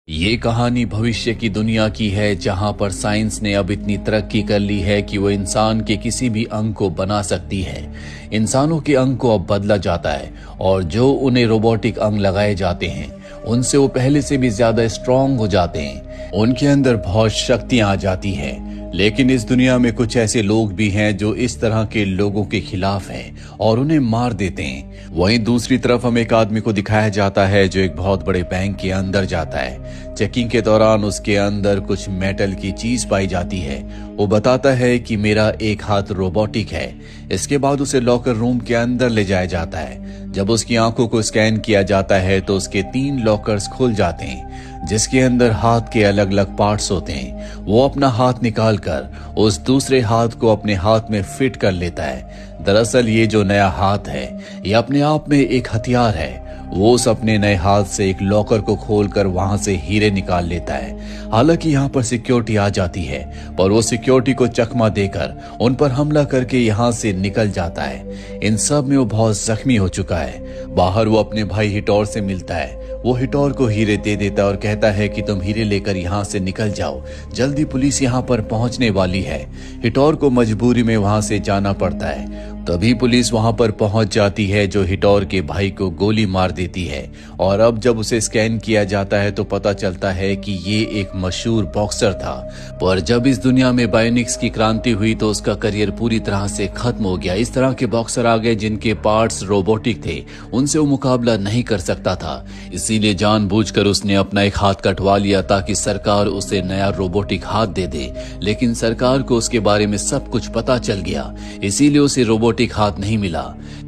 ये कहानी भविष्य की दुनिया की है, जहां पर साइंस ने अब इतनी तरक्की कर ली है कि वो इंसान के किसी भी अंग को बना सकती है। इंसानों के अंग को अब बदला जाता है और जो उन्हें रोबोटिक अंग लगाए जाते हैं उनसे वो पहले से भी ज्यादा स्ट्रांग हो जाते हैं। उनके अंदर बहुत शक्तियां आ जाती है। लेकिन इस दुनिया में कुछ ऐसे लोग भी हैं जो इस तरह के लोगों के खिलाफ हैं और उन्हें मार देते हैं। वहीं दूसरी तरफ हमें एक आदमी को दिखाया जाता है जो एक बहुत बड़े बैंक के अंदर जाता है। चेकिंग के दौरान उसके अंदर कुछ मेटल की चीज पाई जाती है। वो बताता है कि मेरा एक हाथ रोबोटिक है। इसके बाद उसे लॉकर रूम के अंदर ले जाया जाता है। जब उसकी आंखों को स्कैन किया जाता है तो उसके 3 लॉकर्स खुल जाते हैं जिसके अंदर हाथ के अलग अलग पार्ट्स होते हैं। वो अपना हाथ निकालकर उस दूसरे हाथ को अपने हाथ में फिट कर लेता है। दरअसल ये जो नया हाथ है ये अपने आप में एक हथियार है। वो उस अपने नए हाथ से एक लॉकर को खोलकर वहां से हीरे निकाल लेता है। हालांकि यहाँ पर सिक्योरिटी आ जाती है पर वो सिक्योरिटी को चकमा देकर उन पर हमला करके यहाँ से निकल जाता है। इन सब में वो बहुत जख्मी हो चुका है। बाहर वो अपने भाई हिटोर से मिलता है। वो हिटोर को हीरे दे देता है और कहता है कि तुम हीरे लेकर यहाँ से निकल जाओ, जल्दी पुलिस यहाँ पर पहुंचने वाली है। हिटोर को मजबूरी में वहां से जाना पड़ता है। तभी पुलिस वहां पर पहुंच जाती है जो हिटोर के भाई को गोली मार देती है। और अब जब उसे स्कैन किया जाता है तो पता चलता है कि ये एक मशहूर बॉक्सर था। पर जब इस दुनिया में बायोनिक्स की क्रांति हुई तो उसका करियर पूरी तरह से खत्म हो गया। इस तरह के बॉक्सर आ गए जिनके पार्ट्स रोबोटिक थे, उनसे वो मुकाबला नहीं कर सकता था। इसीलिए जानबूझकर उसने अपना एक हाथ कटवा लिया ताकि सरकार उसे नया रोबोटिक हाथ दे दे। लेकिन सरकार को उसके बारे में सब कुछ पता चल गया, इसीलिए उसे रोबोटिक हाथ नहीं मिला।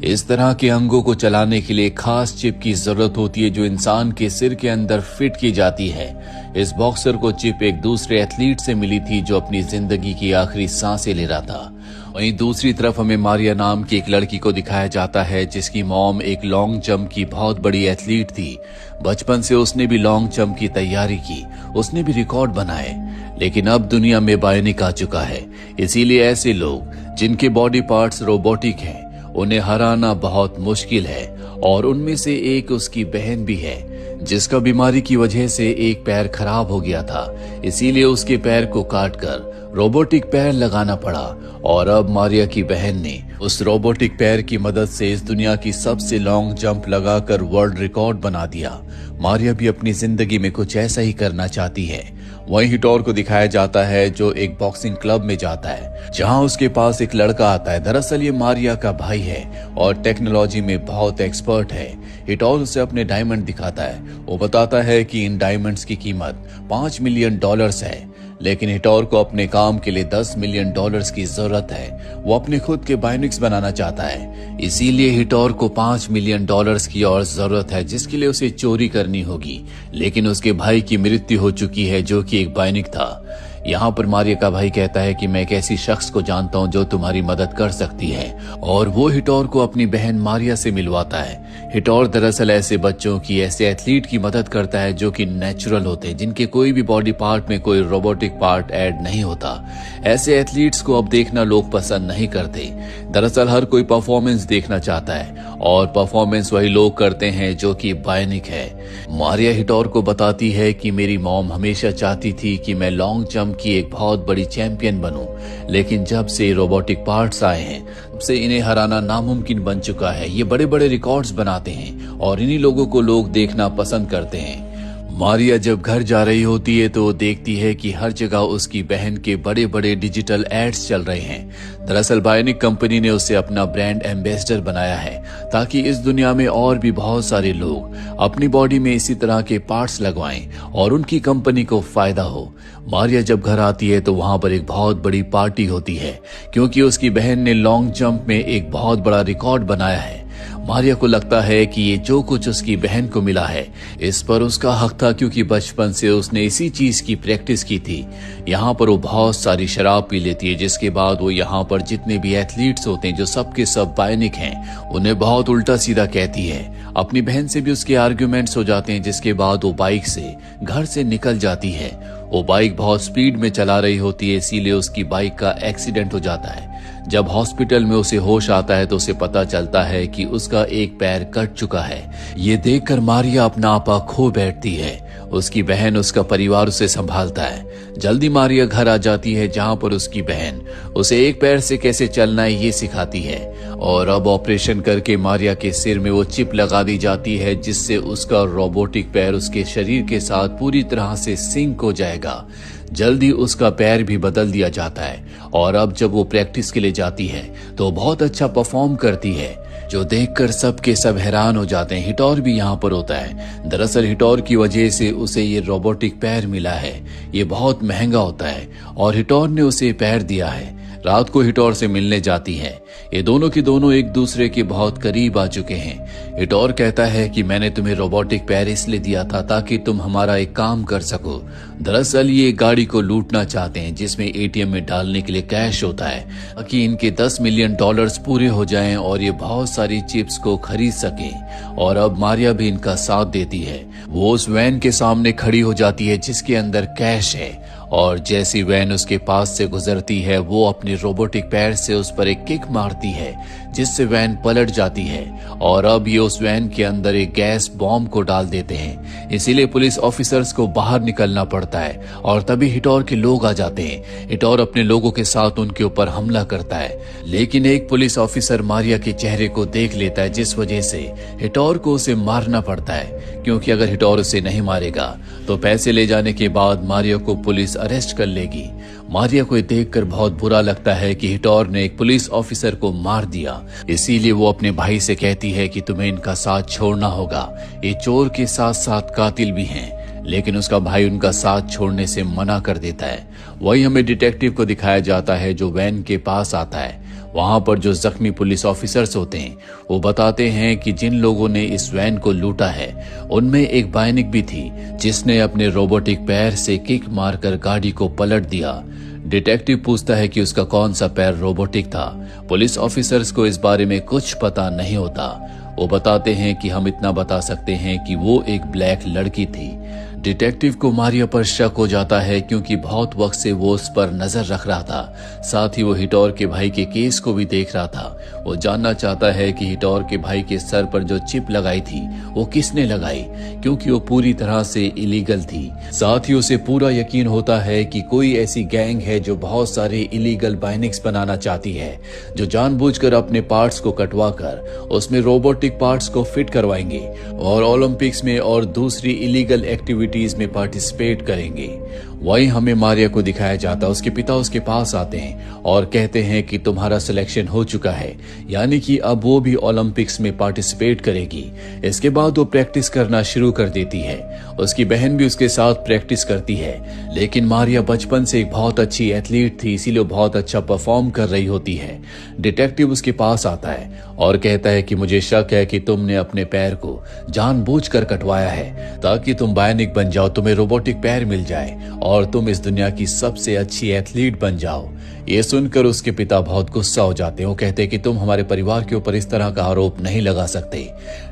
इस तरह के अंगों को चलाने के लिए खास चिप की जरूरत होती है जो इंसान के सिर के अंदर फिट की जाती है। इस बॉक्सर को चिप एक दूसरे एथलीट से मिली थी जो अपनी जिंदगी की आखिरी सांसें ले रहा था। वहीं दूसरी तरफ हमें मारिया नाम की एक लड़की को दिखाया जाता है जिसकी मॉम एक लॉन्ग जंप की बहुत बड़ी एथलीट थी। बचपन से उसने भी लॉन्ग जंप की तैयारी की, उसने भी रिकॉर्ड बनाए। लेकिन अब दुनिया में बायोनिक आ चुका है, इसीलिए ऐसे लोग जिनके बॉडी पार्ट्स रोबोटिक हैं उन्हें हराना बहुत मुश्किल है। और उनमें से एक उसकी बहन भी है जिसका बीमारी की वजह से एक पैर खराब हो गया था, इसीलिए उसके पैर को काटकर रोबोटिक पैर लगाना पड़ा। और अब मारिया की बहन ने उस रोबोटिक पैर की मदद से इस दुनिया की सबसे लॉन्ग जंप लगाकर वर्ल्ड रिकॉर्ड बना दिया। मारिया भी अपनी जिंदगी में कुछ ऐसा ही करना चाहती है। वहीं हिटोर को दिखाया जाता है जो एक बॉक्सिंग क्लब में जाता है जहां उसके पास एक लड़का आता है। दरअसल ये मारिया का भाई है और टेक्नोलॉजी में बहुत एक्सपर्ट है। हिटोर उसे अपने डायमंड दिखाता है। वो बताता है कि इन डायमंड्स की कीमत $5 मिलियन है। लेकिन हिटोर को अपने काम के लिए $10 मिलियन की जरूरत है। वो अपने खुद के बायोनिक्स बनाना चाहता है, इसीलिए हिटोर को $5 मिलियन की और जरूरत है जिसके लिए उसे चोरी करनी होगी। लेकिन उसके भाई की मृत्यु हो चुकी है जो कि एक बायोनिक था। यहाँ पर मारिया का भाई कहता है कि मैं एक ऐसी शख्स को जानता हूँ जो तुम्हारी मदद कर सकती है, और वो हिटोर को अपनी बहन मारिया से मिलवाता है। हिटोर दरअसल ऐसे बच्चों की, ऐसे एथलीट की मदद करता है जो कि नेचुरल होते हैं, जिनके कोई भी बॉडी पार्ट में कोई रोबोटिक पार्ट ऐड नहीं होता। ऐसे एथलीट्स को अब देखना लोग पसंद नहीं करते। दरअसल हर कोई परफॉर्मेंस देखना चाहता है और परफॉर्मेंस वही लोग करते हैं जो कि बायोनिक है। मारिया हिटोर को बताती है कि मेरी मॉम हमेशा चाहती थी कि मैं लॉन्ग जंप की एक बहुत बड़ी चैंपियन बनूं, लेकिन जब से रोबोटिक पार्ट्स आए हैं तब से इन्हें हराना नामुमकिन बन चुका है। ये बड़े बड़े रिकॉर्ड्स बनाते हैं और इन्हीं लोगों को लोग देखना पसंद करते हैं। मारिया जब घर जा रही होती है तो वो देखती है कि हर जगह उसकी बहन के बड़े बड़े डिजिटल एड्स चल रहे हैं। दरअसल बायोनिक कंपनी ने उसे अपना ब्रांड एम्बेसडर बनाया है ताकि इस दुनिया में और भी बहुत सारे लोग अपनी बॉडी में इसी तरह के पार्ट्स लगवाएं और उनकी कंपनी को फायदा हो। मारिया जब घर आती है तो वहां पर एक बहुत बड़ी पार्टी होती है क्योंकि उसकी बहन ने लॉन्ग जंप में एक बहुत बड़ा रिकॉर्ड बनाया है। मारिया को लगता है कि ये जो कुछ उसकी बहन को मिला है इस पर उसका हक था, क्योंकि बचपन से उसने इसी चीज की प्रैक्टिस की थी। यहाँ पर वो बहुत सारी शराब पी लेती है जिसके बाद वो यहाँ पर जितने भी एथलीट्स होते हैं जो सबके सब बायोनिक हैं उन्हें बहुत उल्टा सीधा कहती है। अपनी बहन से भी उसके आर्ग्यूमेंट्स हो जाते हैं जिसके बाद वो बाइक से घर से निकल जाती है। वो बाइक बहुत स्पीड में चला रही होती है, इसीलिए उसकी बाइक का एक्सीडेंट हो जाता है। जब हॉस्पिटल में उसे होश आता है तो उसे पता चलता है कि उसका एक पैर कट चुका है। ये देखकर मारिया अपना आपा खो बैठती है। उसकी बहन, उसका परिवार उसे संभालता है। जल्दी मारिया घर आ जाती है, जहां पर उसकी बहन उसे एक पैर से कैसे चलना है ये सिखाती है। और अब ऑपरेशन करके मारिया के सिर में वो चिप लगा दी जाती है, जिससे उसका रोबोटिक पैर उसके शरीर के साथ पूरी तरह से सिंक हो जाएगा। जल्दी उसका पैर भी बदल दिया जाता है और अब जब वो प्रैक्टिस के लिए जाती है तो बहुत अच्छा परफॉर्म करती है, जो देखकर सबके सब हैरान हो जाते हैं। हिटोर भी यहाँ पर होता है। दरअसल हिटोर की वजह से उसे ये रोबोटिक पैर मिला है। ये बहुत महंगा होता है और हिटोर ने उसे पैर दिया है। रात को हिटोर से मिलने जाती है। ये दोनों के दोनों एक दूसरे के बहुत करीब आ चुके हैं। हिटोर कहता है कि मैंने तुम्हें रोबोटिक पैर इसलिए दिया था ताकि तुम हमारा एक काम कर सको। दरअसल ये गाड़ी को लूटना चाहते हैं जिसमें एटीएम में डालने के लिए कैश होता है, ताकि इनके $10 मिलियन पूरे हो जाएं और ये बहुत सारी चिप्स को खरीद सकें। और अब मारिया भी इनका साथ देती है। वो उस वैन के सामने खड़ी हो जाती है जिसके अंदर कैश है और जैसी वैन उसके पास से गुजरती है वो अपने रोबोटिक पैर से उस पर एक किक मारती है, जिससे वैन पलट जाती है। और अब ये उस वैन के अंदर एक गैस बॉम्ब को डाल देते हैं। इसीलिए पुलिस ऑफिसर्स को बाहर निकलना पड़ता है और तभी हिटोर के लोग आ जाते हैं। हिटोर अपने लोगों के साथ उनके ऊपर हमला करता है, लेकिन एक पुलिस ऑफिसर मारिया के चेहरे को देख लेता है, जिस वजह से हिटोर को उसे मारना पड़ता है, क्योंकि अगर हिटोर उसे नहीं मारेगा तो पैसे ले जाने के बाद मारिया को पुलिस अरेस्ट कर लेगी। मारिया को देखकर बहुत बुरा लगता है कि हिटोर ने एक पुलिस ऑफिसर को मार दिया। इसीलिए वो अपने भाई से कहती है कि तुम्हें इनका साथ छोड़ना होगा। ये चोर के साथ साथ कातिल भी हैं, लेकिन उसका भाई उनका साथ छोड़ने से मना कर देता है। वही हमें डिटेक्टिव को दिखाया जाता है जो वैन के पास आता है। वहां पर जो जख्मी पुलिस ऑफिसर्स होते हैं वो बताते हैं कि जिन लोगों ने इस वैन को लूटा है उनमें एक बायनिक भी थी, जिसने अपने रोबोटिक पैर से किक मारकर गाड़ी को पलट दिया। डिटेक्टिव पूछता है कि उसका कौन सा पैर रोबोटिक था। पुलिस ऑफिसर्स को इस बारे में कुछ पता नहीं होता। वो बताते हैं कि हम इतना बता सकते हैं कि वो एक ब्लैक लड़की थी। डिटेक्टिव को मारिया पर शक हो जाता है क्योंकि बहुत वक्त से वो उस पर नजर रख रहा था। साथ ही वो हिटोर के भाई के केस को भी देख रहा था। वो जानना चाहता है कि हिटोर के भाई के सर पर जो चिप लगाई थी वो किसने लगाई, क्योंकि वो पूरी तरह से इलीगल थी। साथ ही उसे पूरा यकीन होता है कि कोई ऐसी गैंग है जो बहुत सारे इलीगल बाइनिक्स बनाना चाहती है, जो जानबूझकर अपने पार्ट्स को कटवा कर उसमें रोबोटिक पार्ट्स को फिट करवाएंगे और ओलंपिक्स में और दूसरी इलीगल एक्टिविटीज में पार्टिसिपेट करेंगे। वही हमें मारिया को दिखाया जाता है। उसके पिता उसके पास आते हैं और कहते हैं कि तुम्हारा सिलेक्शन हो चुका है, यानी कि अब वो भी ओलंपिक्स में पार्टिसिपेट करेगी। इसके बाद वो प्रैक्टिस करना शुरू कर देती है। उसकी बहन भी उसके साथ प्रैक्टिस करती है, लेकिन मारिया बचपन से एक बहुत अच्छी एथलीट थी, इसीलिए बहुत अच्छा परफॉर्म कर रही होती है। डिटेक्टिव उसके पास आता है और कहता है कि मुझे शक है कि तुमने अपने पैर को जानबूझकर कटवाया है ताकि तुम बायोनिक बन जाओ, तुम्हें रोबोटिक पैर मिल जाए और तुम इस दुनिया की सबसे अच्छी एथलीट बन जाओ। ये सुनकर उसके पिता बहुत गुस्सा हो जाते हैं। वो कहते हैं कि तुम हमारे परिवार के ऊपर इस तरह का आरोप नहीं लगा सकते।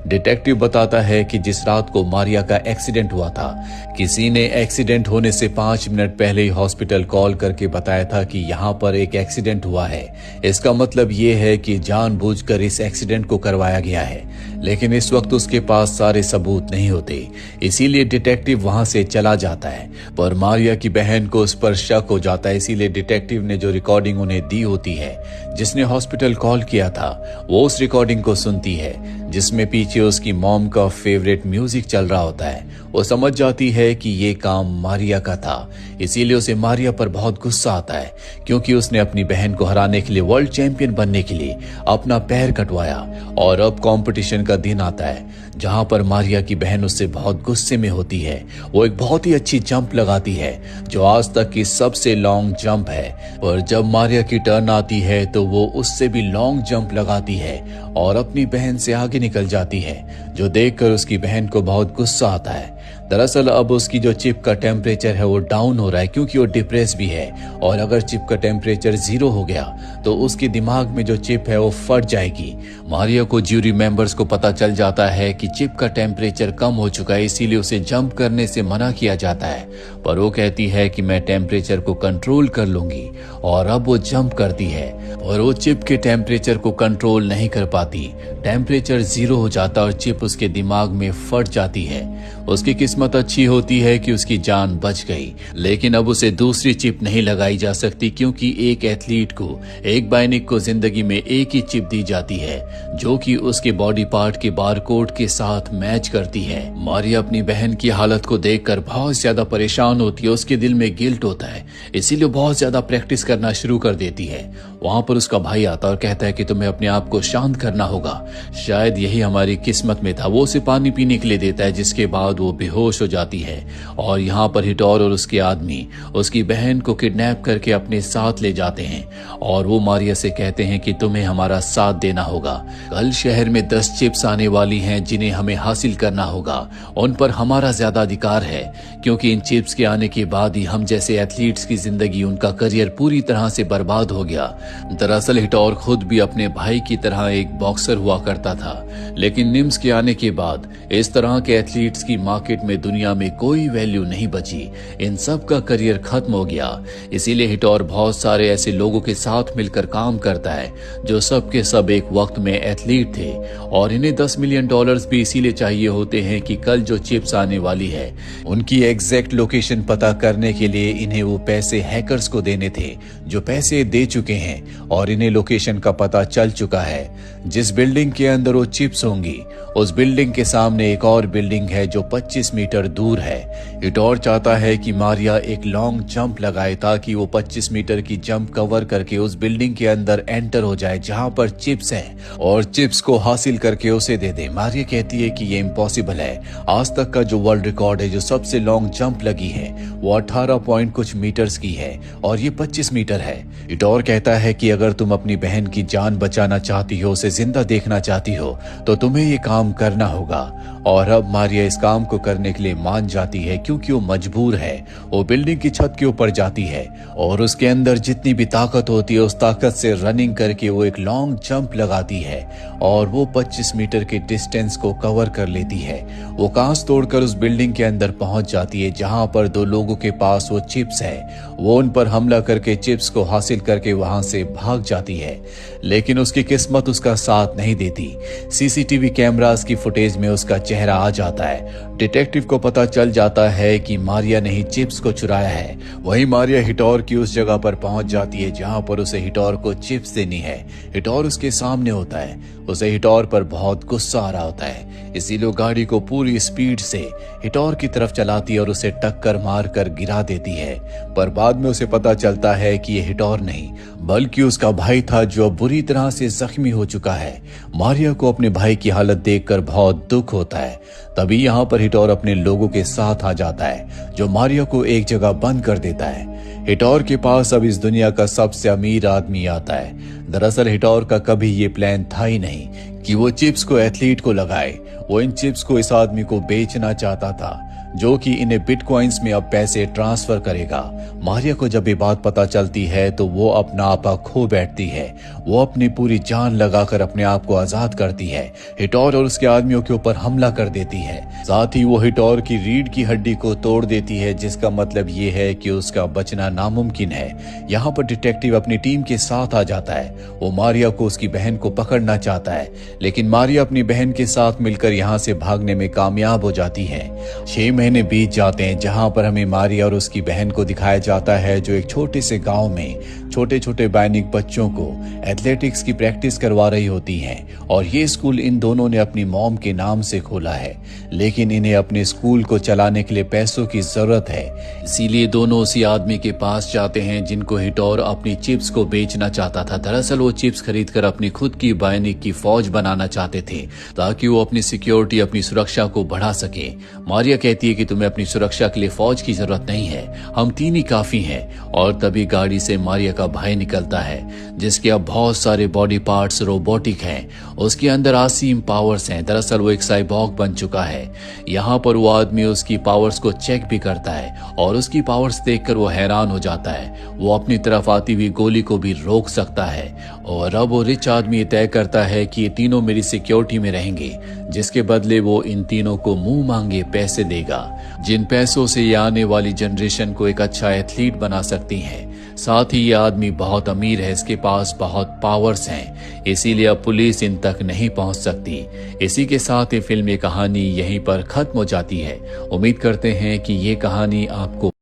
डिटेक्टिव बताता है कि जिस रात को मारिया का एक्सीडेंट हुआ था, किसी ने एक्सीडेंट होने से 5 मिनट पहले ही हॉस्पिटल कॉल करके बताया था कि यहाँ पर एक एक्सीडेंट हुआ है। इसका मतलब ये है कि जानबूझकर इस एक्सीडेंट को करवाया गया है, लेकिन इस वक्त उसके पास सारे सबूत नहीं होते। इसीलिए डिटेक्टिव वहां से चला जाता है, पर मारिया की बहन को उस पर शक हो जाता है। इसीलिए डिटेक्टिव ने जो रिकॉर्डिंग उन्हें दी होती है, जिसने हॉस्पिटल कॉल किया था, वो उस रिकॉर्डिंग को सुनती है जिसमें पीछे उसकी मॉम का फेवरेट म्यूजिक चल रहा होता है। वो समझ जाती है कि ये काम मारिया का था। इसीलिए उसे मारिया पर बहुत गुस्सा आता है, क्योंकि उसने अपनी बहन को हराने के लिए, वर्ल्ड चैंपियन बनने के लिए अपना पैर कटवाया। और अब कंपटीशन का दिन आता है जहां पर मारिया की बहन उससे बहुत गुस्से में होती है। वो एक बहुत ही अच्छी जंप लगाती है जो आज तक की सबसे लॉन्ग जंप है, और जब मारिया की टर्न आती है तो वो उससे भी लॉन्ग जंप लगाती है और अपनी बहन से आगे निकल जाती है, जो देखकर उसकी बहन को बहुत गुस्सा आता है। दरअसल अब उसकी जो चिप का टेम्परेचर है वो डाउन हो रहा है, क्योंकि वो डिप्रेस भी है, और अगर चिप का टेम्परेचर 0 हो गया तो उसके दिमाग में जो चिप है वो फट जाएगी। मारिया को ज्यूरी मेंबर्स को पता चल जाता है कि चिप का टेम्परेचर कम हो चुका है, इसीलिए उसे जंप करने से मना किया जाता है, पर वो कहती है कि मैं टेम्परेचर को कंट्रोल कर लूंगी। और अब वो जंप करती है और वो चिप के टेम्परेचर को कंट्रोल नहीं कर पाती। टेम्परेचर 0 हो जाता और चिप उसके दिमाग में फट जाती है। उसकी किस्मत किस्मत अच्छी होती है कि उसकी जान बच गई, लेकिन अब उसे दूसरी चिप नहीं लगाई जा सकती क्योंकि एक एथलीट को, एक बायनिक को जिंदगी में एक ही चिप दी जाती है जो कि उसके बॉडी पार्ट के बारकोड के साथ मैच करती है। मारिया अपनी बहन की हालत को देखकर बहुत ज्यादा परेशान होती है, उसके दिल में गिल्ट होता है, इसीलिए बहुत ज्यादा प्रैक्टिस करना शुरू कर देती है। वहां पर उसका भाई आता और कहता है कि तुम्हें अपने आप को शांत करना होगा, शायद यही हमारी किस्मत में था। वो उसे पानी पीने के लिए देता है, जिसके बाद वो बेहोश हो जाती है और यहाँ पर हिटोर और उसके आदमी उसकी बहन को किडनैप करके अपने साथ ले जाते हैं और वो मारिया से कहते हैं कि तुम्हें हमारा साथ देना होगा। कल शहर में 10 चिप्स आने वाली हैं जिन्हें हमें हासिल करना होगा, उन पर हमारा ज्यादा अधिकार है क्योंकि इन चिप्स के आने के बाद ही हम जैसे एथलीट्स की जिंदगी, उनका करियर पूरी तरह से बर्बाद हो गया। दरअसल हिटोर खुद भी अपने भाई की तरह एक बॉक्सर हुआ करता था, लेकिन निम्स के आने के बाद इस तरह के एथलीट्स की मार्केट में दुनिया में कोई वैल्यू नहीं बची, इन सब का करियर खत्म हो गया। इसीलिए हिटोर बहुत सारे ऐसे लोगों के साथ मिलकर काम करता है जो सब के सब एक वक्त में एथलीट थे और इन्हें $10 मिलियन भी इसीलिए चाहिए होते हैं कि कल जो चिप्स आने वाली है उनकी एग्जैक्ट लोकेशन पता करने के लिए इन्हें वो पैसे हैकर्स को देने थे जो पैसे दे चुके हैं और इन्हें लोकेशन का पता चल चुका है। जिस बिल्डिंग के अंदर वो चिप्स होंगी उस बिल्डिंग के सामने एक और बिल्डिंग है जो 25 मीटर दूर है। हिटोर चाहता है कि मारिया एक लॉन्ग जंप लगाए ताकि वो 25 मीटर की जंप कवर करके उस बिल्डिंग के अंदर एंटर हो जाए जहां पर चिप्स हैं और चिप्स को हासिल करके उसे दे दे। मारिया कहती है कि ये इम्पॉसिबल है, आज तक का जो वर्ल्ड रिकॉर्ड है, जो सबसे लॉन्ग जंप लगी है वो 18 पॉइंट कुछ मीटर्स की है और ये 25 मीटर है। हिटोर कहता है कि अगर तुम अपनी बहन की जान बचाना चाहती हो, उसे जिंदा देखना चाहती हो तो तुम्हें ये काम करना होगा। और अब मारिया इस काम को करने के लिए मान जाती है क्योंकि वो मजबूर है। वो बिल्डिंग की छत के ऊपर जाती है और उसके अंदर जितनी भी ताकत होती है उस ताकत से रनिंग करके वो एक लॉन्ग जंप लगाती है और वो 25 मीटर के डिस्टेंस को कवर कर लेती है। वो कांच तोड़कर उस बिल्डिंग के अंदर पहुंच जाती है जहां पर 2 लोगों के पास वो चिप्स है। वो उन पर हमला करके चिप्स को हासिल करके वहां से भाग जाती है, लेकिन उसकी किस्मत उसका साथ नहीं देती। सीसीटीवी कैमरास की फुटेज में उसका चेहरा आ जाता है। डिटेक्टिव को पता चल जाता है कि मारिया ने ही चिप्स को चुराया है। वहीं मारिया हिटोर की उस जगह पर पहुंच जाती है जहां पर उसे हिटोर को चिप्स देनी है। हिटोर उसके सामने होता है, उसे हिटोर पर बहुत गुस्सा आ रहा होता है, इसीलिए गाड़ी को पूरी स्पीड से हिटोर की तरफ चलाती है और उसे टक्कर मारकर गिरा देती है। पर बाद में उसे पता चलता है कि ये हिटोर नहीं बल्कि उसका भाई था जो अब बुरी तरह से जख्मी हो चुका है। मारिया को अपने भाई की हालत देखकर बहुत दुख होता है। तभी यहाँ पर हिटोर अपने लोगों के साथ आ जाता है जो मारिया को एक जगह बंद कर देता है। हिटोर के पास अब इस दुनिया का सबसे अमीर आदमी आता है। दरअसल हिटोर का कभी ये प्लान था ही नहीं कि वो चिप्स को एथलीट को लगाए। वो इन चिप्स को इस आदमी को बेचना चाहता था जो कि इन्हें बिटकॉइंस में अब पैसे ट्रांसफर करेगा। मारिया को जब ये बात पता चलती है तो वो अपना आपा खो बैठती है। वो अपनी पूरी जान लगाकर अपने आप को आजाद करती है। हिटोर और उसके आदमियों के ऊपर हमला कर देती है। साथ ही वो हिटोर की रीढ़ की हड्डी को तोड़ देती है, जिसका मतलब ये है कि उसका बचना नामुमकिन है। यहाँ पर डिटेक्टिव अपनी टीम के साथ आ जाता है। वो मारिया को उसकी बहन को पकड़ना चाहता है, लेकिन मारिया अपनी बहन के साथ मिलकर यहाँ से भागने में कामयाब हो जाती है। 6 महीने बीत जाते हैं जहां पर हमें मारिया और उसकी बहन को दिखाया जाता है जो एक छोटे से गांव में छोटे छोटे बायनिक बच्चों को एथलेटिक्स की प्रैक्टिस करवा रही होती हैं। और ये स्कूल इन दोनों ने अपनी मॉम के नाम से खोला है, लेकिन इन्हें अपने स्कूल को चलाने के लिए पैसों की जरूरत है। इसीलिए दोनों उसी आदमी के पास जाते हैं जिनको हिटोर अपनी चिप्स को बेचना चाहता था। दरअसल वो चिप्स खरीदकर अपनी खुद की बायनिक की फौज बनाना चाहते थे ताकि वो अपनी सिक्योरिटी, अपनी सुरक्षा को बढ़ा सके। मारिया कहती है कि तुम्हें अपनी सुरक्षा के लिए फौज की जरूरत नहीं है, हम 3 ही काफी हैं। और तभी गाड़ी से मारिया का भाई निकलता है जिसके अब बहुत सारे बॉडी पार्ट्स रोबोटिक हैं। उसके अंदर असीम पावर्स हैं। दरअसल वो एक साइबॉर्ग बन चुका है। यहाँ पर वो आदमी उसकी पावर्स को चेक भी करता है और उसकी पावर्स देखकर वो हैरान हो जाता है। वो अपनी तरफ आती हुई गोली को भी रोक सकता है। और अब वो रिच आदमी तय करता है कि ये तीनों मेरी सिक्योरिटी में रहेंगे, जिसके बदले वो इन तीनों को मुंह मांगे पैसे देगा, जिन पैसों से ये आने वाली जनरेशन को एक अच्छा एथलीट बना सकती है। साथ ही ये आदमी बहुत अमीर है, इसके पास बहुत पावर्स हैं। इसीलिए अब पुलिस इन तक नहीं पहुंच सकती। इसी के साथ ये फिल्म, ये कहानी यहीं पर खत्म हो जाती है। उम्मीद करते हैं कि ये कहानी आपको